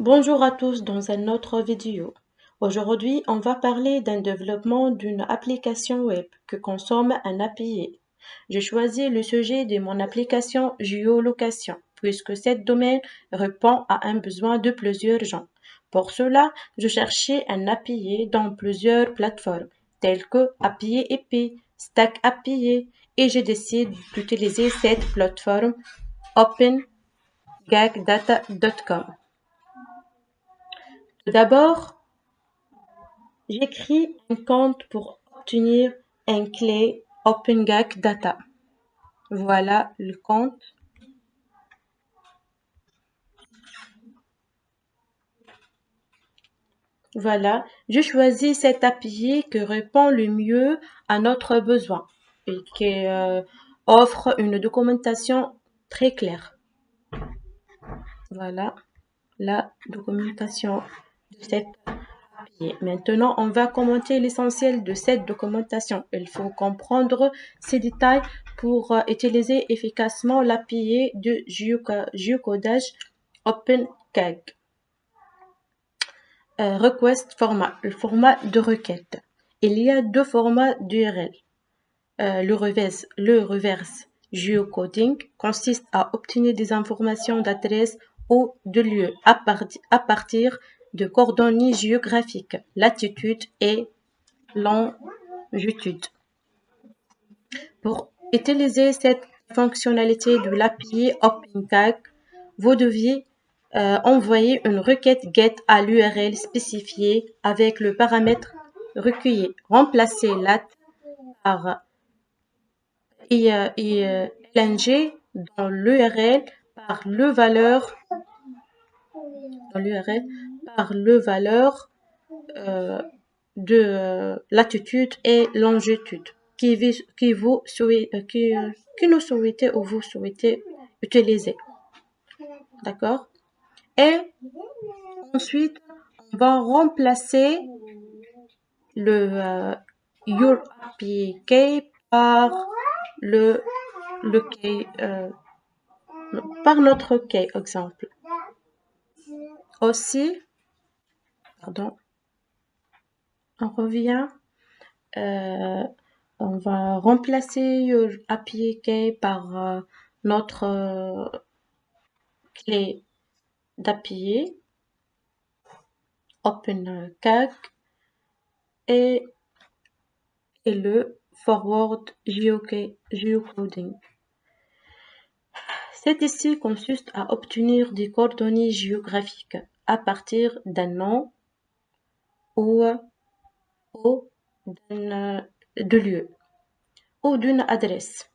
Bonjour à tous dans une autre vidéo. Aujourd'hui, on va parler d'un développement d'une application web que consomme un API. J'ai choisi le sujet de mon application géolocation puisque cette domaine répond à un besoin de plusieurs gens. Pour cela, je cherchais un API dans plusieurs plateformes telles que API EP, Stack API et j'ai décidé d'utiliser cette plateforme OpenGagData.com. Tout d'abord, j'écris un compte pour obtenir une clé OpenGag Data. Voilà le compte. Voilà, je choisis cette API qui répond le mieux à notre besoin et qui offre une documentation très claire. Voilà la documentation de cette API. Maintenant, on va commenter l'essentiel de cette documentation. Il faut comprendre ces détails pour utiliser efficacement l'API de géocodage OpenGag. Request format, le format de requête. Il y a deux formats d'URL. Le reverse geocoding consiste à obtenir des informations d'adresse ou de lieu à partir de coordonnées géographiques, latitude et longitude. Pour utiliser cette fonctionnalité de l'API OpenGag, vous deviez envoyer une requête GET à l'URL spécifiée avec le paramètre recueilli. Remplacez lat par ing dans l'URL par le valeur de latitude et longitude que nous souhaitez ou vous souhaitez utiliser. D'accord? Et ensuite, on va remplacer le your API key par le key, par notre key exemple. Aussi, pardon, on revient, on va remplacer your API key par notre clé d'API OpenGag et le forward geocoding. Cet essai consiste à obtenir des coordonnées géographiques à partir d'un nom ou de lieu ou d'une adresse.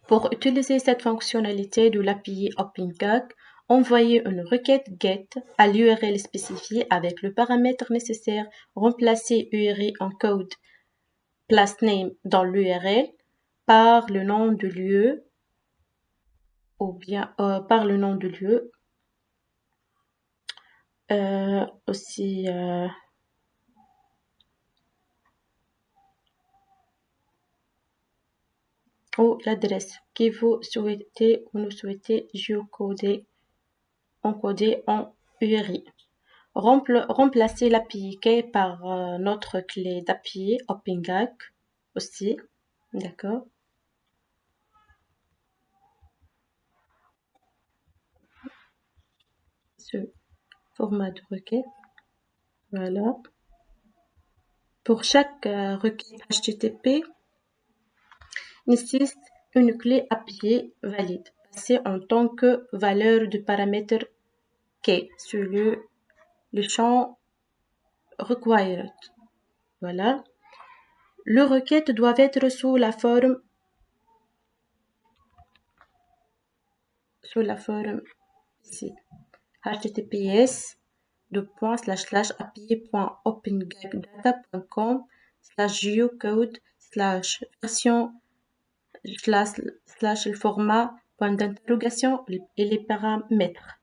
Pour utiliser cette fonctionnalité de l'API OpenGag, envoyez une requête GET à l'URL spécifiée avec le paramètre nécessaire, remplacez URI en code place name dans l'URL par le nom de lieu ou bien par le nom de lieu. Aussi ou l'adresse que vous souhaitez ou nous souhaitez encoder en URI. Remplacer l'API key par notre clé d'API OpenGag aussi, d'accord. Ce format de requête, voilà. Pour chaque requête HTTP, nécessite une clé API valide passée en tant que valeur de paramètre key sur le champ required. Voilà. Le requête doit être sous la forme ici https://api.opengag.com/geocode/version/ le format point d'interrogation et les paramètres.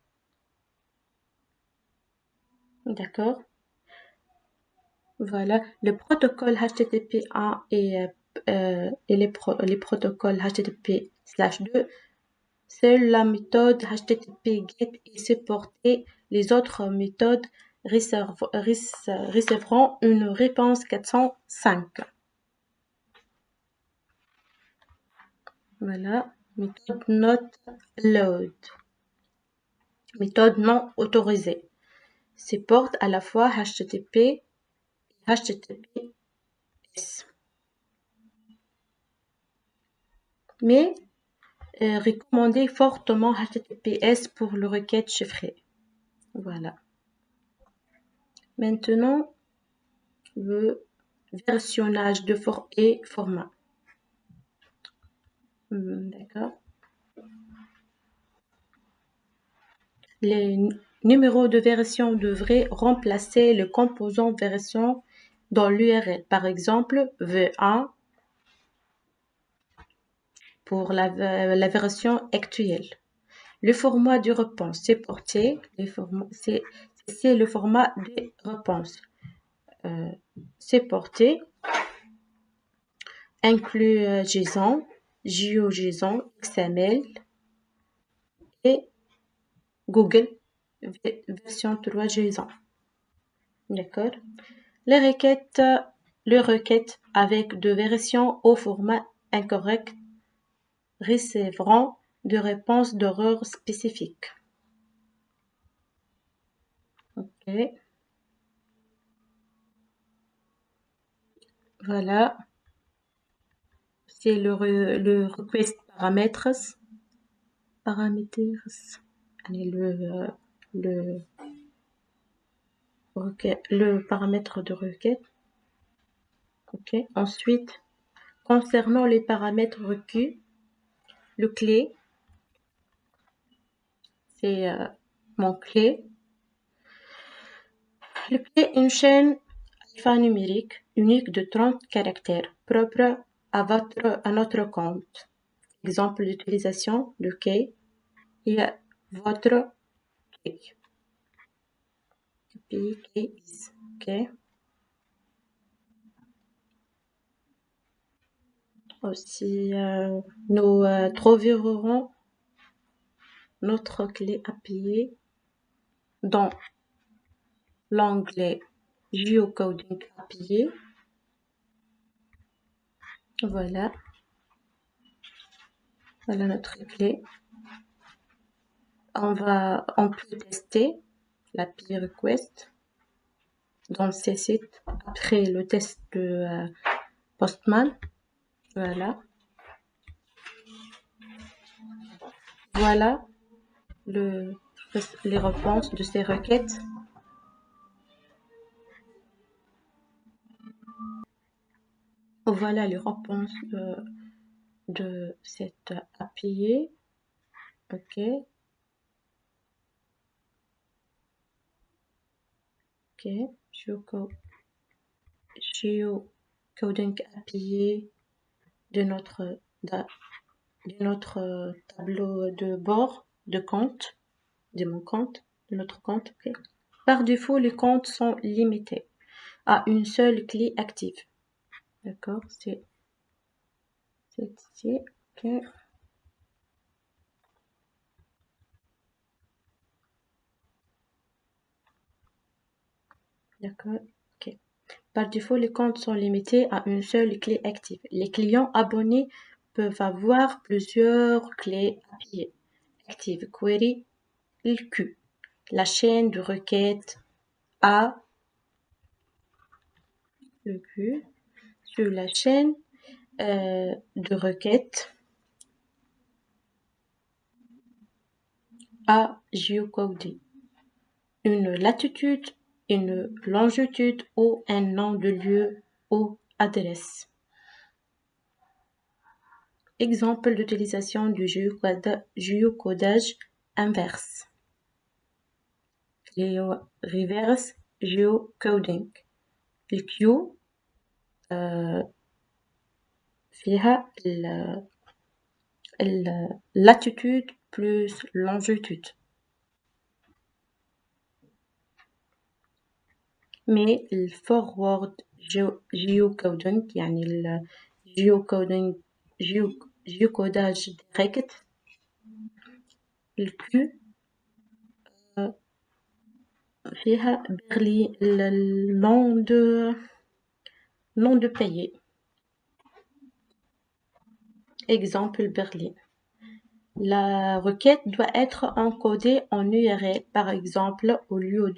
D'accord. Voilà, le protocole HTTP1 et les protocoles HTTP/2 Seule la méthode HTTP GET est supportée. Les autres méthodes recevront une réponse 405. Voilà, méthode not allowed. Méthode non autorisée. Supporte à la fois HTTP et HTTPS. Mais recommandez fortement HTTPS pour le requête chiffrée. Voilà. Maintenant, le versionnage de format. D'accord. Les numéros de version devraient remplacer le composant version dans l'URL. Par exemple, V1 pour la version actuelle. Le format de réponse, c'est porté. C'est le format des réponses. C'est porté. Inclut JSON, GeoJSON, XML et Google version 3 JSON. D'accord. Les requêtes avec de versions au format incorrect recevront de réponses d'erreur spécifiques. Ok. Voilà. C'est le request parameters. Allez, le paramètre de requête. Ok. Ensuite, concernant les paramètres requis, le clé, c'est mon clé. Le clé est une chaîne alphanumérique unique de 30 caractères propre à notre compte. Exemple d'utilisation, le key et votre key. Ok. Aussi, nous trouverons notre clé API dans l'onglet Geocoding API. Voilà. Voilà notre clé. On peut tester l'API request dans ces sites après le test de Postman. Voilà. Voilà les réponses de ces requêtes. Voilà les réponses de cette API. Ok. Ok. Geocoding API de notre tableau de bord de compte, de mon compte, de notre compte. Okay. Par défaut, les comptes sont limités à une seule clé active. D'accord, c'est ici. Okay. D'accord, ok. Par défaut, les comptes sont limités à une seule clé active. Les clients abonnés peuvent avoir plusieurs clés API actives. Query, Q, la chaîne de requête A, le Q, sur la chaîne de requête A geocodé. Une latitude, une longitude ou un nom de lieu ou adresse. Exemple d'utilisation du géocodage inverse. Reverse geocoding. Le Q فيها latitude plus longitude. Mais le forward geocoding يعني geocodage direct الكو فيها برلين nom de pays. Exemple Berlin. La requête doit être encodée en URL. Par exemple, au lieu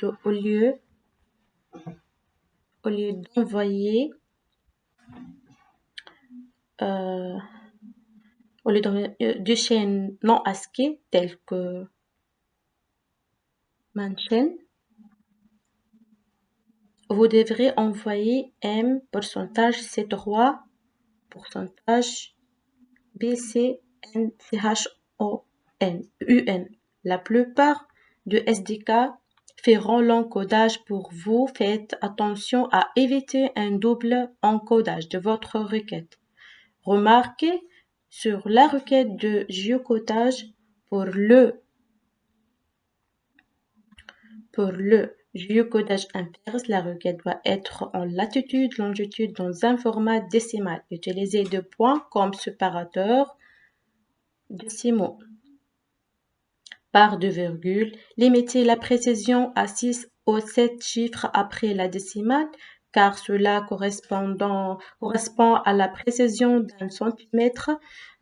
d'envoyer des chaînes non ASCII telles que mention, vous devrez envoyer M %C3 %BCNCHON. La plupart de SDK feront l'encodage pour vous. Faites attention à éviter un double encodage de votre requête. Remarquez sur la requête de géocodage pour le géocodage inverse, la requête doit être en latitude, longitude dans un format décimal. Utilisez 2 points comme séparateur décimaux. Par 2 virgules, limitez la précision à 6 ou 7 chiffres après la décimale, car cela correspond à la précision d'un centimètre.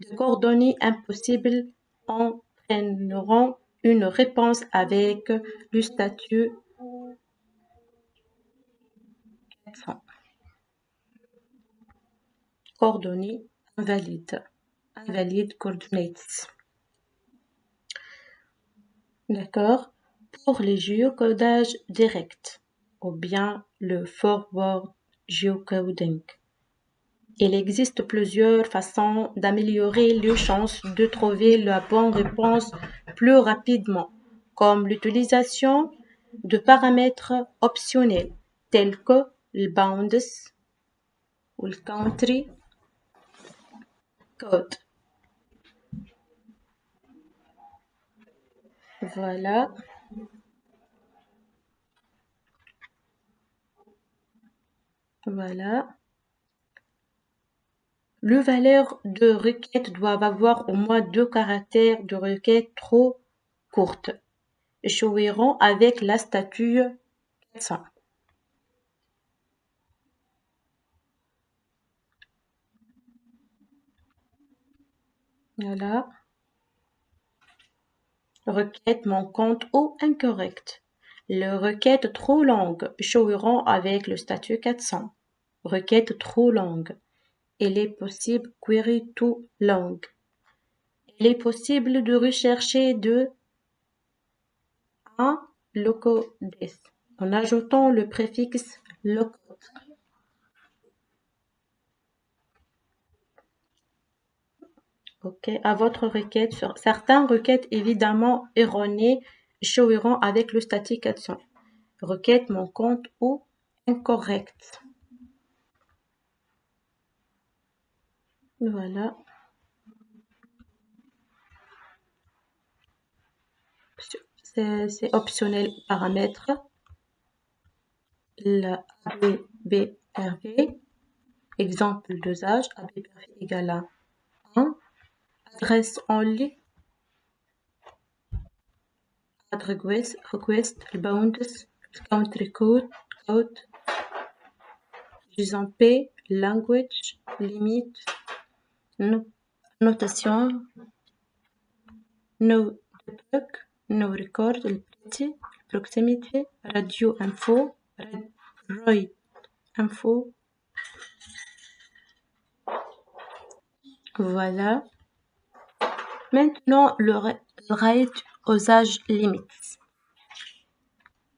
De coordonnées impossibles entraîneront une réponse avec le statut 400. Coordonnées invalides. Invalid coordinates. D'accord? Pour les géocodages directs ou bien le forward geocoding. Il existe plusieurs façons d'améliorer les chances de trouver la bonne réponse plus rapidement, comme l'utilisation de paramètres optionnels tels que le bounds ou le country code. Voilà. Le valeur de requête doit avoir au moins 2 caractères. De requête trop courte échoueront avec la statut 400. Voilà. Requête manquante ou incorrecte. Les requêtes trop longues échoueront avec le statut 400. Requête trop longue. Il est possible query too long. Il est possible de rechercher un locodec en ajoutant le préfixe locode. Ok, à votre requête. Certaines requêtes évidemment erronées échoueront avec le statut 400. Requête manquante ou incorrecte. Voilà. C'est optionnel paramètre. Le ABBRV, exemple d'usage, ABBRV égale à 1. Adresse only, add request, bounds, country code, JSON-P, language, limite, notation, no debug, no record, proximity, radio info, ROI info. Voilà. Maintenant, le rate usage limits.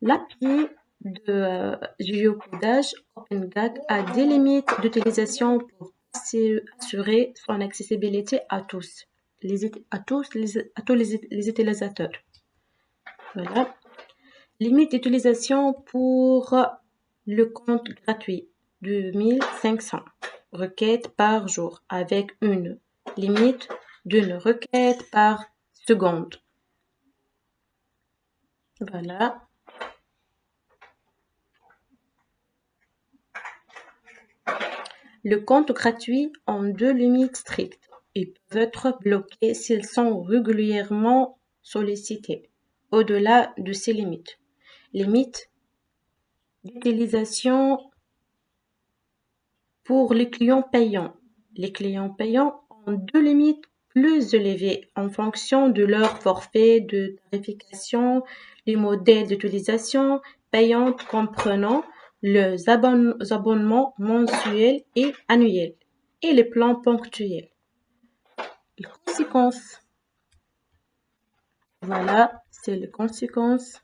L'API de géocodage OpenGAG a des limites d'utilisation pour assurer son accessibilité à tous les utilisateurs. Voilà. Limite d'utilisation pour le compte gratuit, 2500 requêtes par jour avec une limite d'une requête par seconde. Voilà. Le compte gratuit ont 2 limites strictes. Ils peuvent être bloqués s'ils sont régulièrement sollicité au-delà de ces limites. Limites d'utilisation pour les clients payants. Les clients payants ont deux limites plus élevées en fonction de leur forfait de tarification, les modèles d'utilisation payants comprenant les abonnements mensuels et annuels et les plans ponctuels. Les conséquences. Voilà, c'est les conséquences.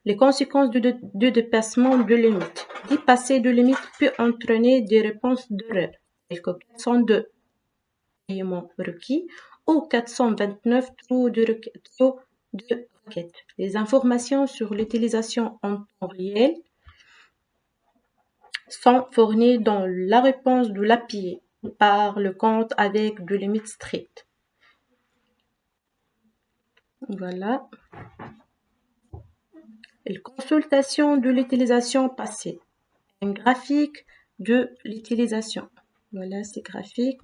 Les conséquences de dépassement de limite. Dépasser de limite peut entraîner des réponses d'erreur, telles que 402 paiements requis ou 429 trop de requêtes. Les informations sur l'utilisation en temps réel sont fournies dans la réponse de l'API par le compte avec de limites strictes. Voilà. Et consultation de l'utilisation passée. Un graphique de l'utilisation. Voilà ces graphiques.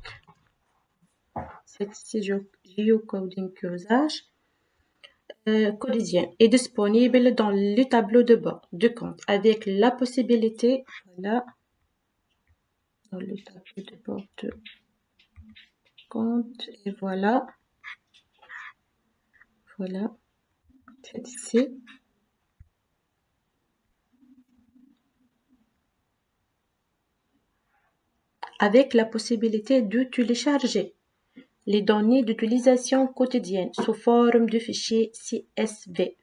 C'est geocoding usage quotidien est disponible dans le tableau de bord de compte avec la possibilité, voilà, dans le tableau de bord de compte, et voilà, c'est ici. Avec la possibilité de télécharger les données d'utilisation quotidienne sous forme de fichiers CSV.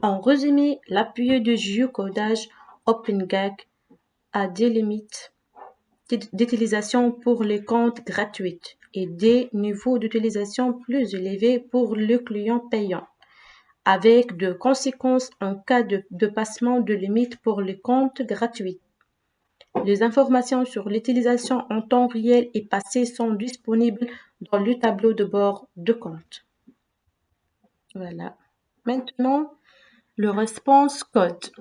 En résumé, l'appui de géocodage OpenGAG a des limites d'utilisation pour les comptes gratuits et des niveaux d'utilisation plus élevés pour le client payant, avec de conséquences en cas de dépassement de limites pour les comptes gratuits. Les informations sur l'utilisation en temps réel et passé sont disponibles dans le tableau de bord de compte. Voilà. Maintenant, le response code.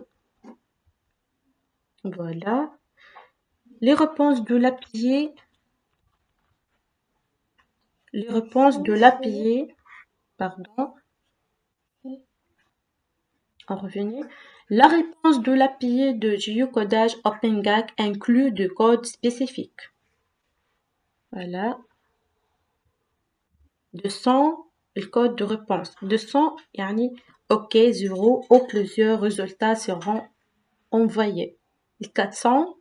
Voilà. Les réponses de l'API. Pardon. En revenu. La réponse de l'API de géocodage OpenGAG inclut de codes spécifiques. Voilà. 200, le code de réponse. 200, yani OK, 0 ou plusieurs résultats seront envoyés. 400,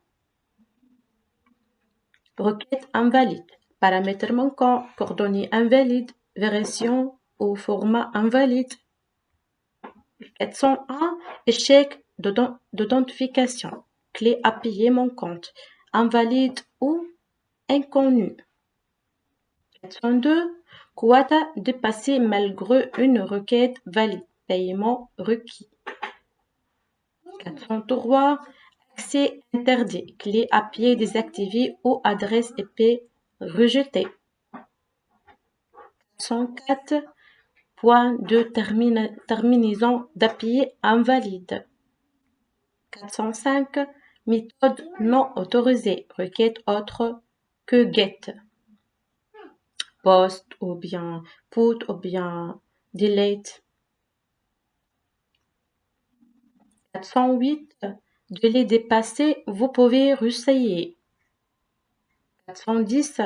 requête invalide. Paramètres manquants, coordonnées invalides, version au format invalide. 401, échec d'identification. Clé API manquante, invalide ou inconnue. 402, quota dépassé malgré une requête valide. Paiement requis. 403, accès interdit. Clé API désactivée ou adresse IP rejetée. 404, point de terminaison d'API invalide. 405, méthode non autorisée. Requête autre que GET. Post ou bien put ou bien delete. 408, délai dépassé, vous pouvez réessayer. 410,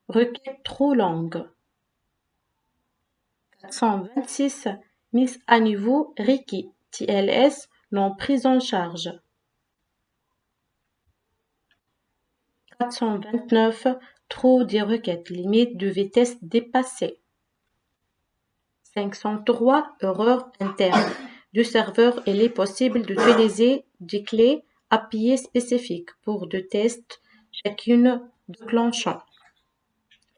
requête trop longue. 426, mise à niveau requis, TLS non prise en charge. 429, trop des requêtes, limite de vitesse dépassée. 503, erreur interne du serveur. Il est possible d'utiliser des clés API spécifiques pour deux tests, chacune déclenchant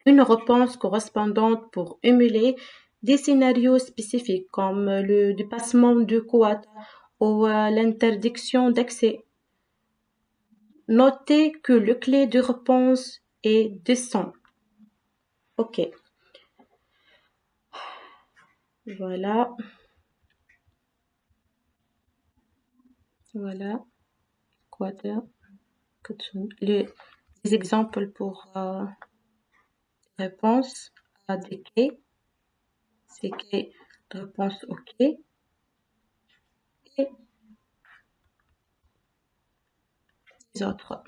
une réponse correspondante pour émuler des scénarios spécifiques comme le dépassement de quota ou l'interdiction d'accès. Notez que le clé de réponse est descend. OK. Voilà. Quota. Les exemples pour réponse à des clés. CK, réponse OK. Et les autres.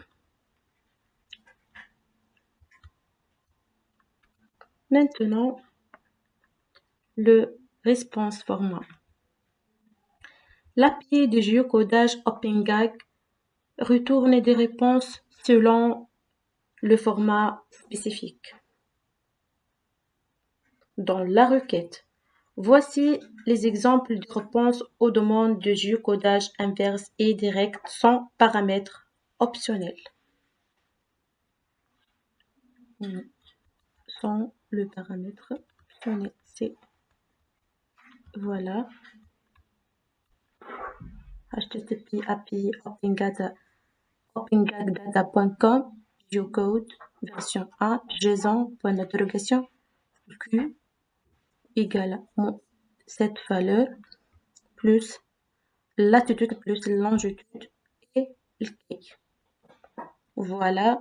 Maintenant, le response format. L'API de géocodage OpenGag retourne des réponses selon le format spécifique. Dans la requête, voici les exemples de réponses aux demandes de géocodage inverse et direct sans paramètres optionnels. Sans le paramètre optionnel, c'est voilà. HTTP API OpenGagData.com Geocode version 1 JSON point d'interrogation Q égale cette valeur plus latitude plus longitude et le K. Voilà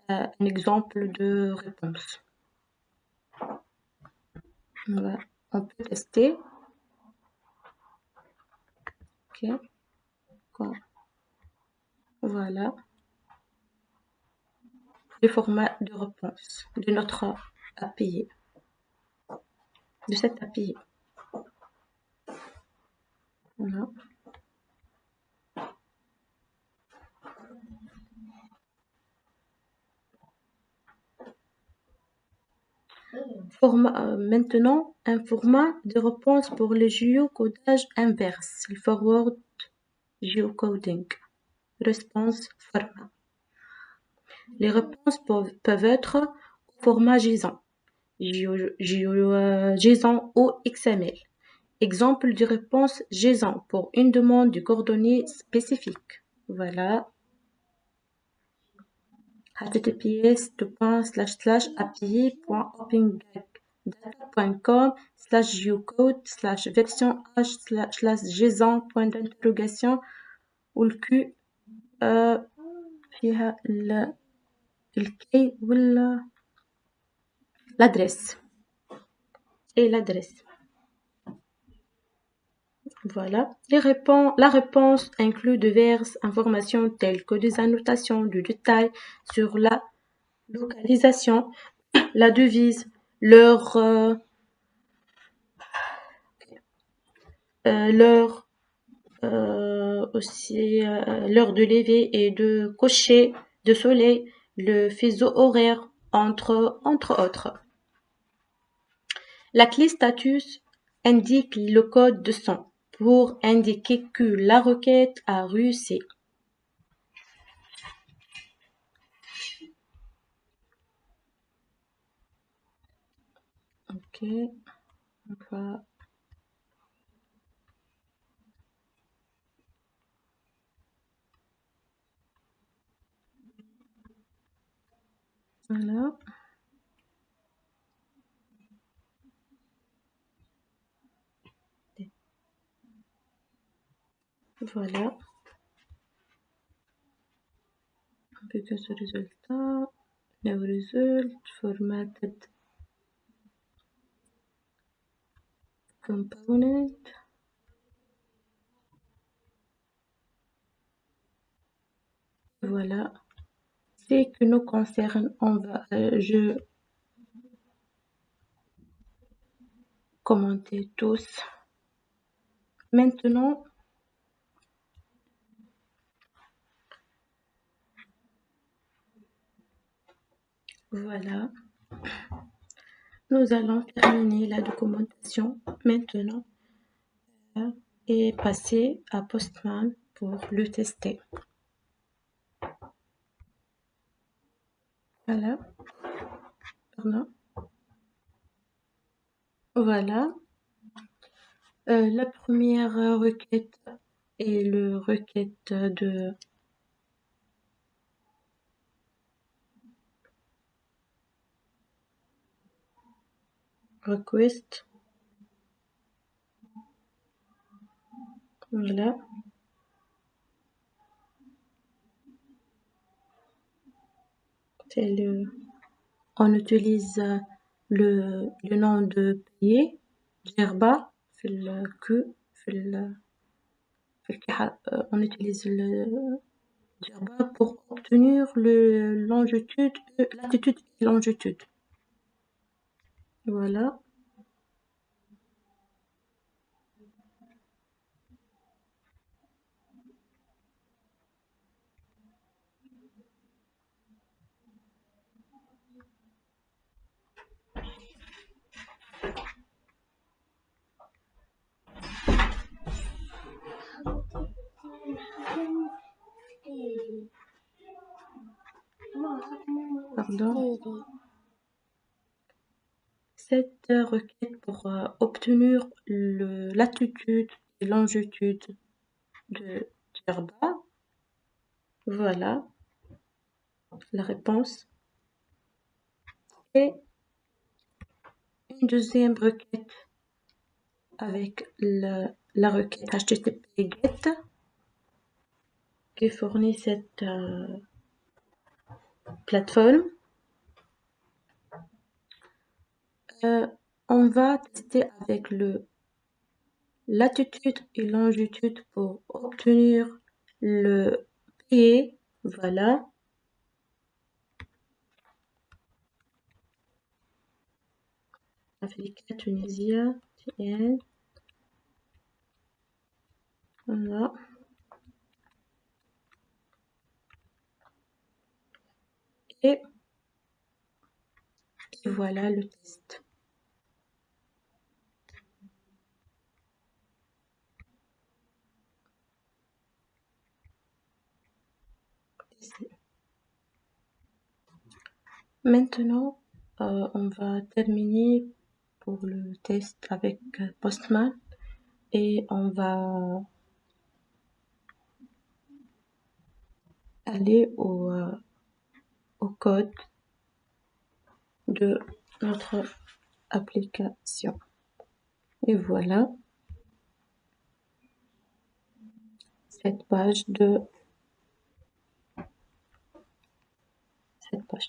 un exemple de réponse. On peut tester. Ok. Voilà le format de réponse de notre API, de cette API. Voilà. Maintenant, un format de réponse pour le géocodage inverse, le forward geocoding. Response format. Les réponses peuvent être au format JSON, JSON ou XML. Exemple de réponse JSON pour une demande de coordonnées spécifiques. Voilà. https://api.openGag.com/geocode/version h/json point d'interrogation ou le Q فيها الكي ولا l'adresse et l'adresse. Voilà. La réponse inclut diverses informations telles que des annotations de détails sur la localisation, la devise, l'heure aussi l'heure de lever et de coucher de soleil, le fuseau horaire, entre autres. La clé status indique le code de son pour indiquer que la requête a réussi. Ok, on va voilà. Voilà. Because the result, no result, formatted component. Voilà. Ce qui nous concerne, je commenter tous. Maintenant, voilà. Nous allons terminer la documentation maintenant et passer à Postman pour le tester. Voilà. Pardon. Voilà. La première requête est le requête de request. Voilà. On utilise le nom de pays Djerba في الكو on utilise le Djerba pour obtenir latitude et longitude. Voilà. Pardon. Cette requête pour obtenir le latitude et longitude de Djerba. Voilà la réponse. Et une deuxième requête avec la requête HTTP GET qui fournit cette plateforme. On va tester avec le latitude et longitude pour obtenir le pays. Voilà. Afrique, Tunisie, TN. Voilà. Et voilà le test. Maintenant, on va terminer pour le test avec Postman et on va aller au code de notre application. Et voilà cette page.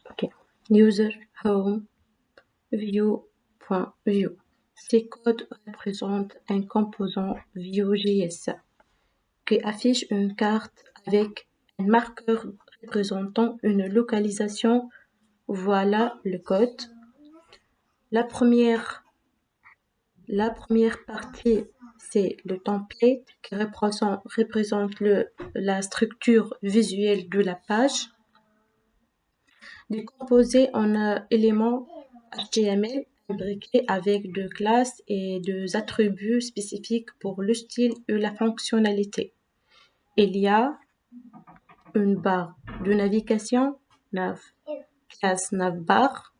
Ok. User home view.view. Ces codes représentent un composant Vue.js qui affiche une carte avec un marqueur représentant une localisation. Voilà le code. La première partie, c'est le template qui représente la structure visuelle de la page, décomposée en éléments HTML imbriqués avec deux classes et deux attributs spécifiques pour le style et la fonctionnalité. Il y a une barre de navigation, classe navbar,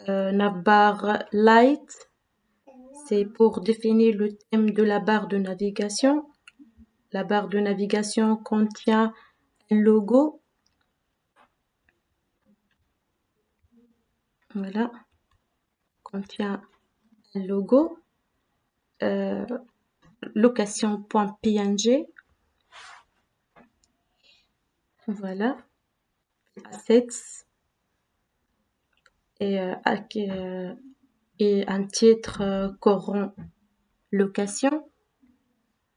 navbar light, c'est pour définir le thème de la barre de navigation. La barre de navigation contient un logo. Voilà, contient un logo. Location.png. Voilà. Assets. Et un titre courant location.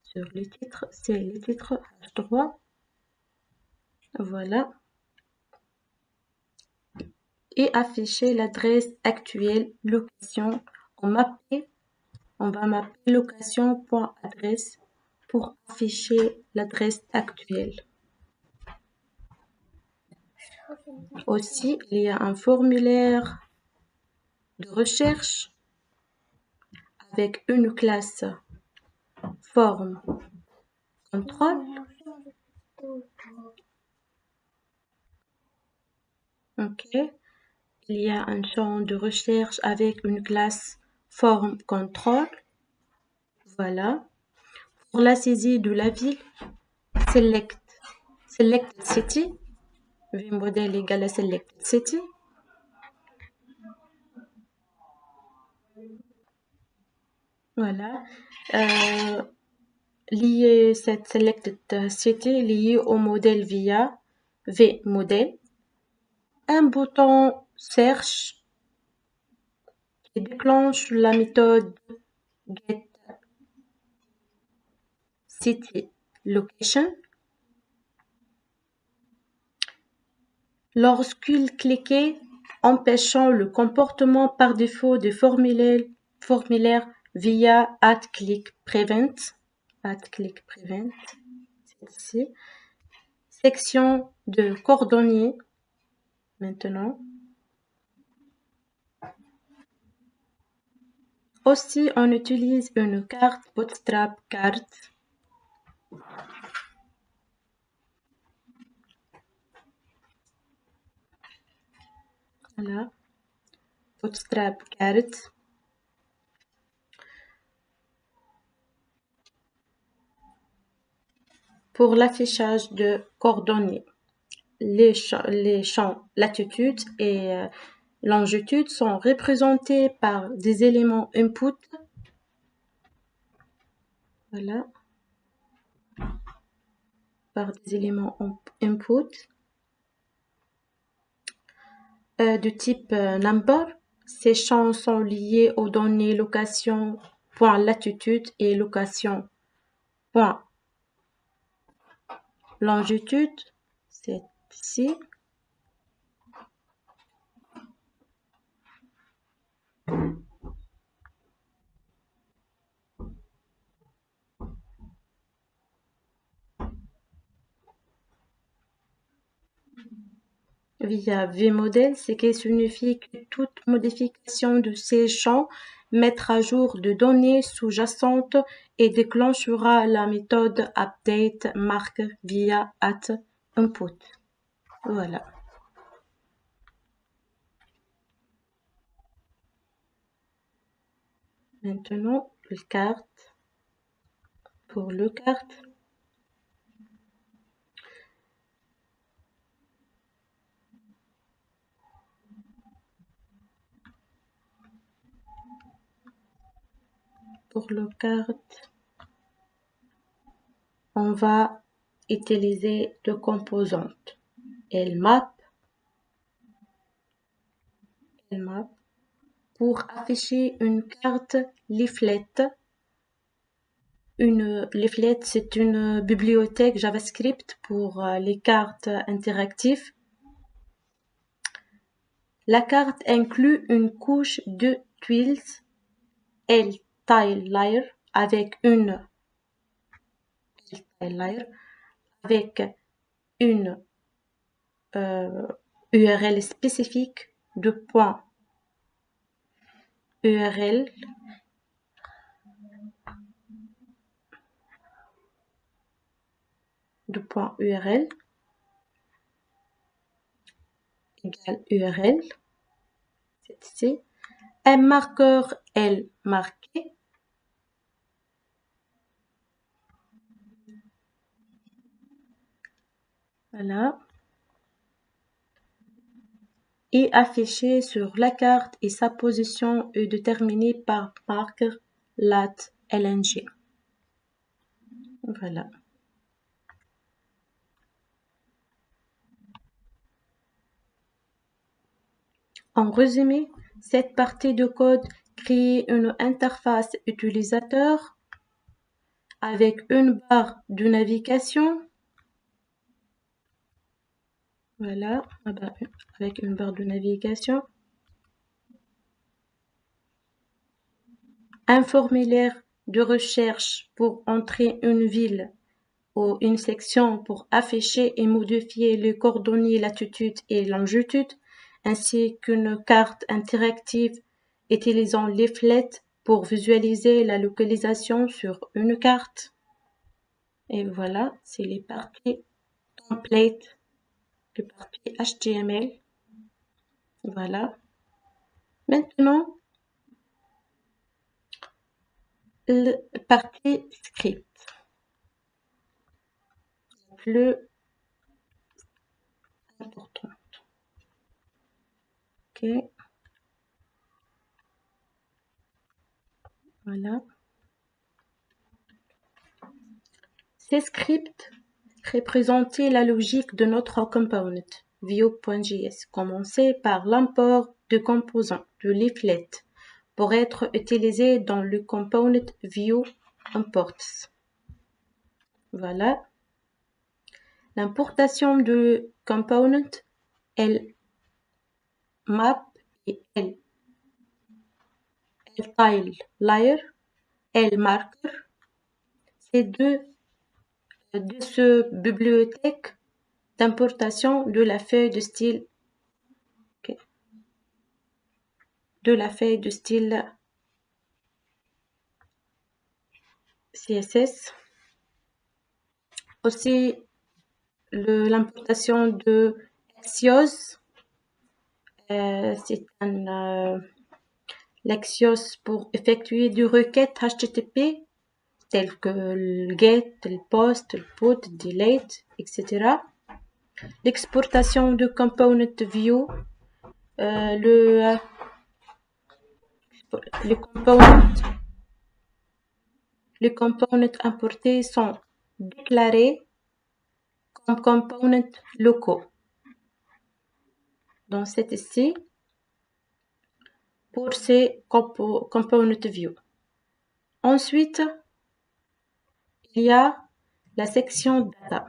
Sur les titres, c'est les titres H3. Voilà. Et afficher l'adresse actuelle location. On va mapper location.adresse pour afficher l'adresse actuelle. Aussi, il y a un formulaire de recherche avec une classe forme contrôle. Ok. Il y a un champ de recherche avec une classe forme contrôle. Voilà. Pour la saisie de la ville, select city. VModel égale à select city. Voilà. Lier cette selected city liée au modèle via VModel. Un bouton search et déclenche la méthode getCityLocation. Lorsqu'il cliquait, empêchant le comportement par défaut des formulaires via @clickprevent. C'est ici. Section de cordonnier. Maintenant. Aussi, on utilise une carte Bootstrap carte. Voilà. Bootstrap carte. Pour l'affichage de coordonnées, les champs latitude et longitude sont représentés par des éléments input. Voilà. Par des éléments input de type number. Ces champs sont liés aux données location point latitude et location point longitude. C'est ici. Via vModel, ce qui signifie que toute modification de ces champs mettra à jour de données sous-jacentes et déclenchera la méthode updateMark via @input. Voilà. Maintenant, le carte. Pour le carte. Pour le carte, on va utiliser deux composantes. LMAP pour afficher une carte leaflet. Une leaflet, c'est une bibliothèque JavaScript pour les cartes interactives. La carte inclut une couche de tuiles LTileLayer avec une URL spécifique de point URL égale URL, c'est ici, un marqueur L marqué, voilà, est affiché sur la carte et sa position est déterminée par marqueur lat.lng. Voilà. En résumé, cette partie de code crée une interface utilisateur avec une barre de navigation. Voilà, avec une barre de navigation. Un formulaire de recherche pour entrer une ville ou une section pour afficher et modifier les coordonnées latitude et longitude, ainsi qu'une carte interactive utilisant leaflet pour visualiser la localisation sur une carte. Et voilà, c'est les parties template, les parties HTML. Voilà. Maintenant, la partie script. Plus importante. Ok. Voilà. Ces scripts représentaient la logique de notre component Vue.js. Commencer par l'import de composants de leaflet pour être utilisé dans le component view imports. Voilà. L'importation de component L map et L tile layer, L marker, c'est deux de ce bibliothèque d'importation de la feuille de style CSS. Aussi l'importation de Axios. C'est un l'Axios pour effectuer des requêtes HTTP telles que le get, le post, le put, delete, etc. L'exportation de component view, les components importés sont déclarés comme components locaux. Dans cette ici, pour ces component view. Ensuite, il y a la section data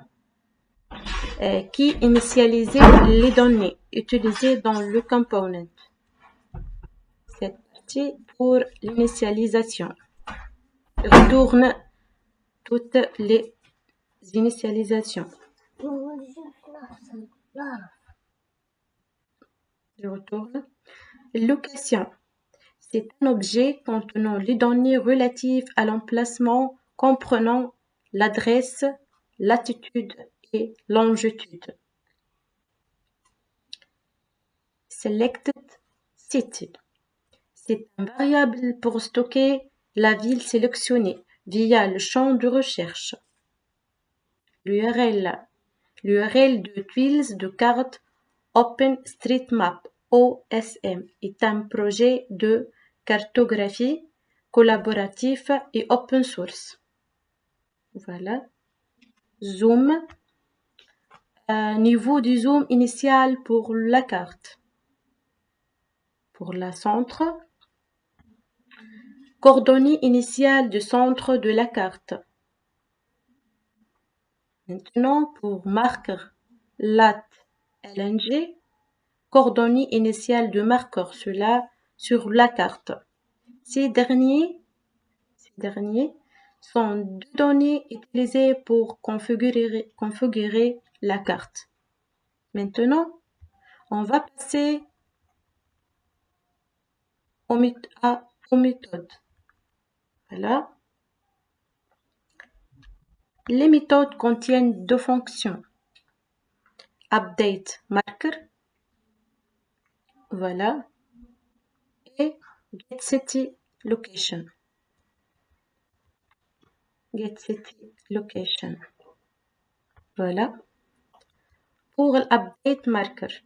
qui initialise les données utilisées dans le component. Cette partie pour l'initialisation retourne toutes les initialisations. Je retourne. Location. C'est un objet contenant les données relatives à l'emplacement comprenant l'adresse, latitude et longitude. Selected city. C'est un variable pour stocker la ville sélectionnée via le champ de recherche. L'URL de tuiles de carte OpenStreetMap OSM est un projet de cartographie collaboratif et open source. Voilà. Zoom. Niveau du zoom initial pour la carte. Pour la centre. Coordonnées initiales du centre de la carte. Maintenant, pour marqueur lat LNG, coordonnées initiales de marqueur sur la carte. Ces derniers sont deux données utilisées pour configurer la carte. Maintenant, on va passer aux méthodes. Voilà. Les méthodes contiennent deux fonctions. Update marker. Voilà. Et getCityLocation. GetCityLocation. Voilà. Pour l'update marker,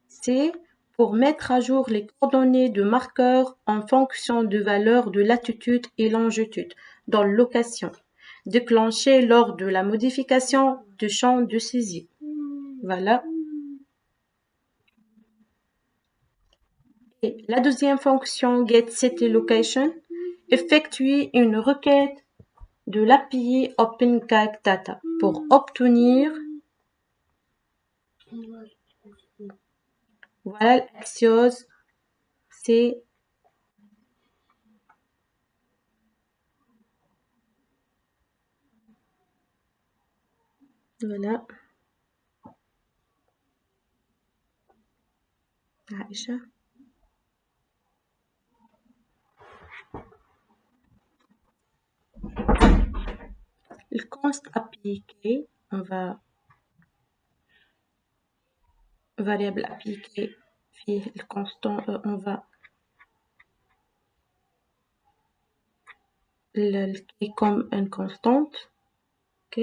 c'est pour mettre à jour les coordonnées de marqueurs en fonction de valeurs de latitude et longitude dans location, déclenchée lors de la modification du champ de saisie. Voilà. Et la deuxième fonction getCityLocation effectue une requête de l'API OpenGagData pour obtenir voilà l'Axios, c'est voilà. Aïcha. Le const appliqué, on va variable appliquée, puis le constant, on va le créer comme une constante. Ok.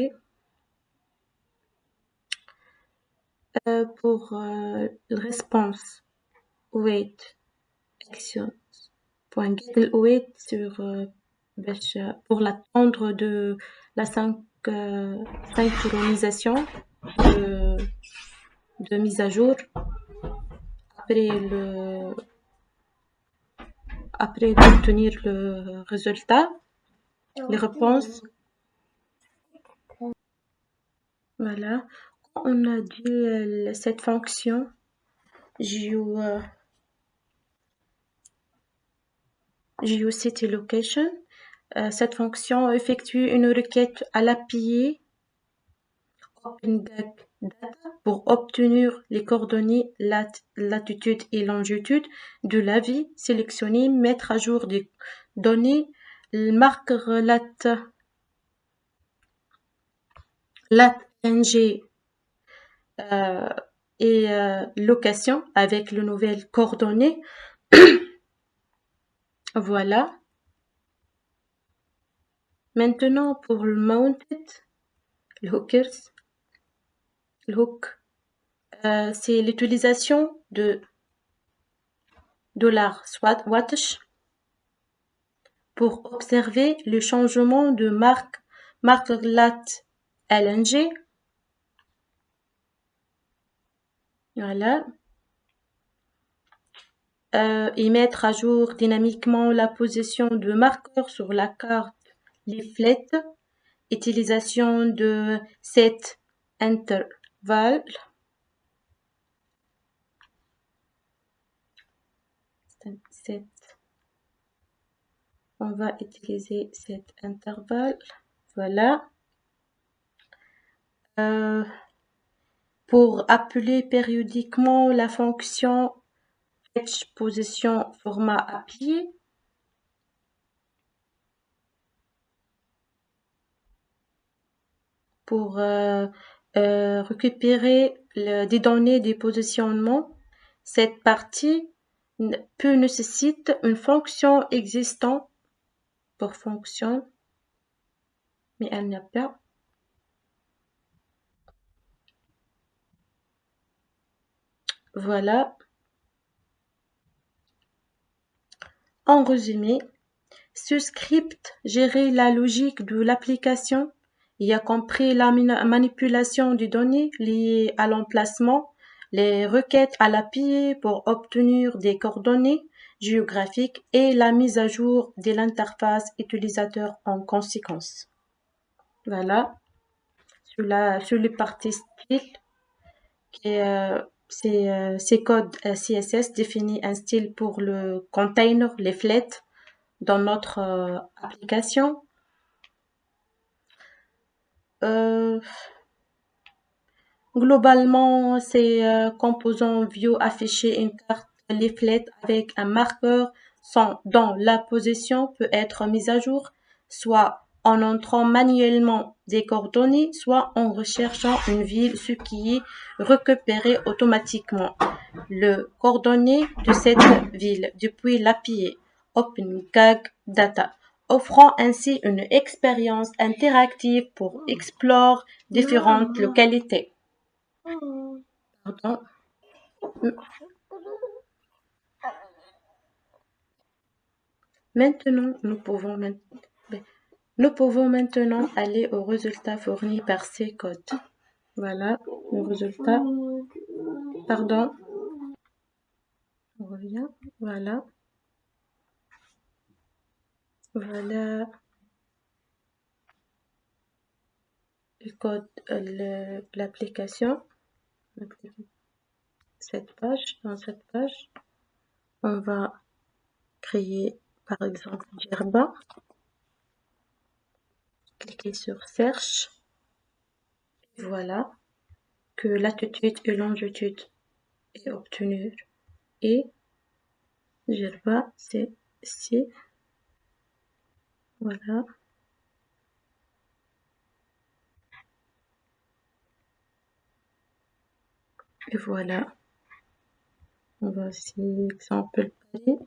Pour le response wait actions point get wait sur pour l'attendre de la synchronisation de mise à jour après d'obtenir le résultat, les réponses. Voilà. Quand on a dit cette fonction GeoCityLocation, cette fonction effectue une requête à l'API OpenGag Data pour obtenir les coordonnées latitude et longitude de l'avis sélectionné, mettre à jour des données, le marqueur lat-ng et location avec les nouvelles coordonnées. Voilà. Maintenant pour le mounted, le hookers, le hook, c'est l'utilisation de $wattage pour observer le changement de marqueur lat-lng. Voilà. Et mettre à jour dynamiquement la position de marqueur sur la carte leaflet. Utilisation de set interval. On va utiliser cet intervalle. Voilà. Pour appeler périodiquement la fonction fetchPosition format API. Pour récupérer des données de positionnement. Cette partie peut nécessiter une fonction existante pour fonction, mais elle n'y a pas. Voilà. En résumé, ce script gérait la logique de l'application, y a compris la manipulation des données liées à l'emplacement, les requêtes à l'API pour obtenir des coordonnées géographiques et la mise à jour de l'interface utilisateur en conséquence. Voilà. Sur les parties style, ces codes CSS définissent un style pour le container, les leaflet dans notre application. Globalement, ces composants view afficher une carte leaflet avec un marqueur dont la position peut être mise à jour, soit en entrant manuellement des coordonnées, soit en recherchant une ville, ce qui est récupéré automatiquement. Le coordonnées de cette ville depuis l'API OpenGag Data, offrant ainsi une expérience interactive pour explorer différentes localités. Pardon. Maintenant, nous pouvons maintenant aller au résultat fourni par ces codes. Voilà le résultat. Pardon. On revient. Voilà. Voilà le code, l'application. Dans cette page, on va créer par exemple Djerba. Cliquez sur Search. Voilà que latitude et longitude est obtenue. Et Djerba, c'est ici. Voilà. Et voilà. On va aussi exemple Paris.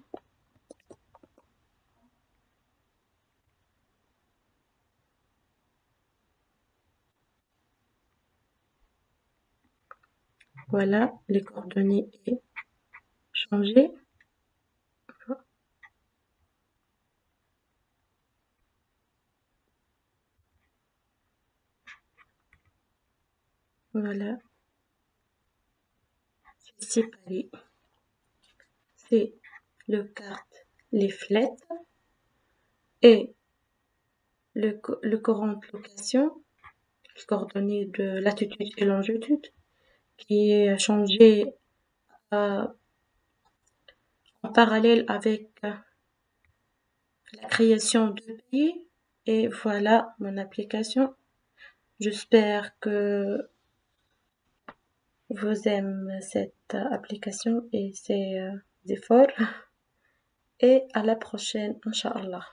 Voilà, les coordonnées est changées. Voilà. C'est Paris. C'est le carte les flettes et le courant de location, les coordonnées de latitude et longitude, qui est changé en parallèle avec la création de pays. Et voilà mon application. J'espère que vous aimez cette application et ses efforts. Et à la prochaine, Inch'Allah.